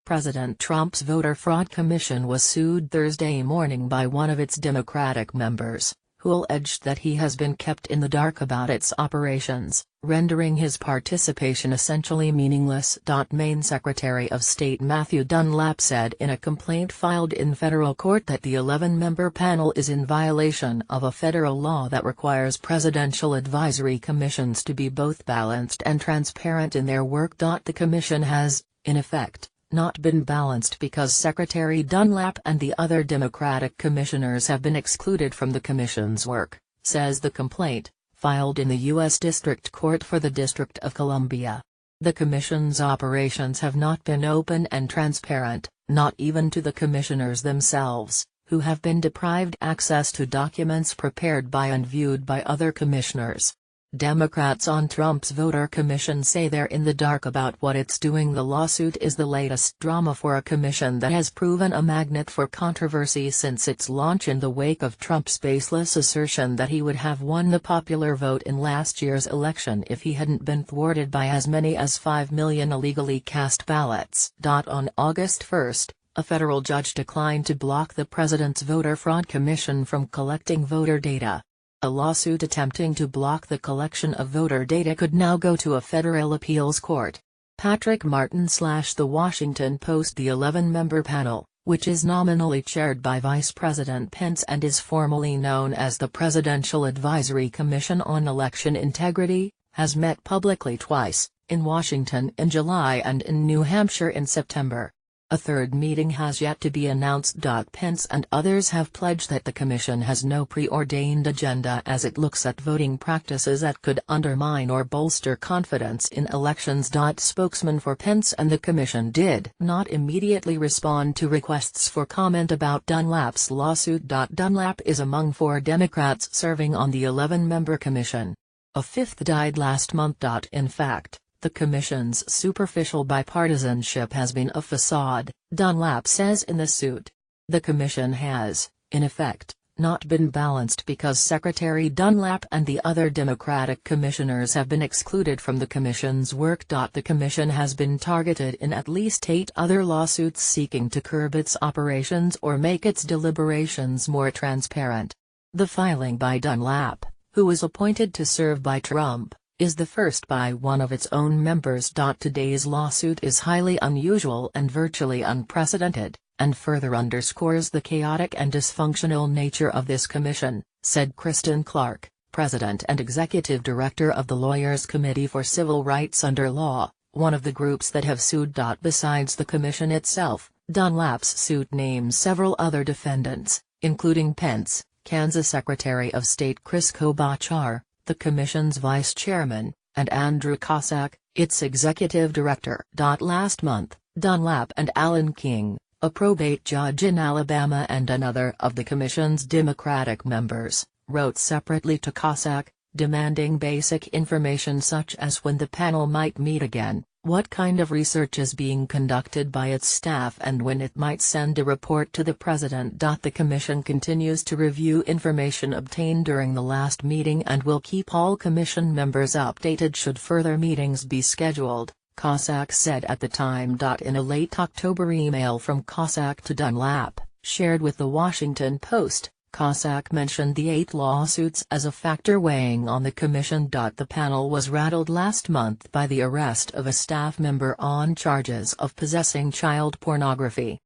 President Trump's voter fraud commission was sued Thursday morning by one of its Democratic members, who alleged that he has been kept in the dark about its operations, rendering his participation essentially meaningless. Maine Secretary of State Matthew Dunlap said in a complaint filed in federal court that the 11-member panel is in violation of a federal law that requires presidential advisory commissions to be both balanced and transparent in their work. The commission has, in effect, not been balanced because Secretary Dunlap and the other Democratic commissioners have been excluded from the commission's work, says the complaint, filed in the U.S. District Court for the District of Columbia. The commission's operations have not been open and transparent, not even to the commissioners themselves, who have been deprived access to documents prepared by and viewed by other commissioners. Democrats on Trump's voter commission say they're in the dark about what it's doing. The lawsuit is the latest drama for a commission that has proven a magnet for controversy since its launch in the wake of Trump's baseless assertion that he would have won the popular vote in last year's election if he hadn't been thwarted by as many as 5 million illegally cast ballots. On August 1, a federal judge declined to block the president's voter fraud commission from collecting voter data. A lawsuit attempting to block the collection of voter data could now go to a federal appeals court. Patrick Martin / The Washington Post. The 11-member panel, which is nominally chaired by Vice President Pence and is formally known as the Presidential Advisory Commission on Election Integrity, has met publicly twice, in Washington in July and in New Hampshire in September. A third meeting has yet to be announced. Pence and others have pledged that the commission has no preordained agenda as it looks at voting practices that could undermine or bolster confidence in elections. Spokesman for Pence and the commission did not immediately respond to requests for comment about Dunlap's lawsuit. Dunlap is among 4 Democrats serving on the 11-member commission. A fifth died last month. In fact, the commission's superficial bipartisanship has been a facade, Dunlap says in the suit. The commission has, in effect, not been balanced because Secretary Dunlap and the other Democratic commissioners have been excluded from the commission's work. The commission has been targeted in at least 8 other lawsuits seeking to curb its operations or make its deliberations more transparent. The filing by Dunlap, who was appointed to serve by Trump, is the first by one of its own members. Today's lawsuit is highly unusual and virtually unprecedented, and further underscores the chaotic and dysfunctional nature of this commission, said Kristen Clark, President and Executive Director of the Lawyers Committee for Civil Rights Under Law, one of the groups that have sued. Besides the commission itself, Dunlap's suit names several other defendants, including Pence, Kansas Secretary of State Chris Klobuchar, the commission's vice chairman, and Andrew Cossack, its executive director. Last month, Dunlap and Alan King, a probate judge in Alabama and another of the commission's Democratic members, wrote separately to Cossack, demanding basic information such as when the panel might meet again, what kind of research is being conducted by its staff and when it might send a report to the president. The commission continues to review information obtained during the last meeting and will keep all commission members updated should further meetings be scheduled, Cossack said at the time. In a late October email from Cossack to Dunlap, shared with The Washington Post, Cossack mentioned the 8 lawsuits as a factor weighing on the commission. The panel was rattled last month by the arrest of a staff member on charges of possessing child pornography.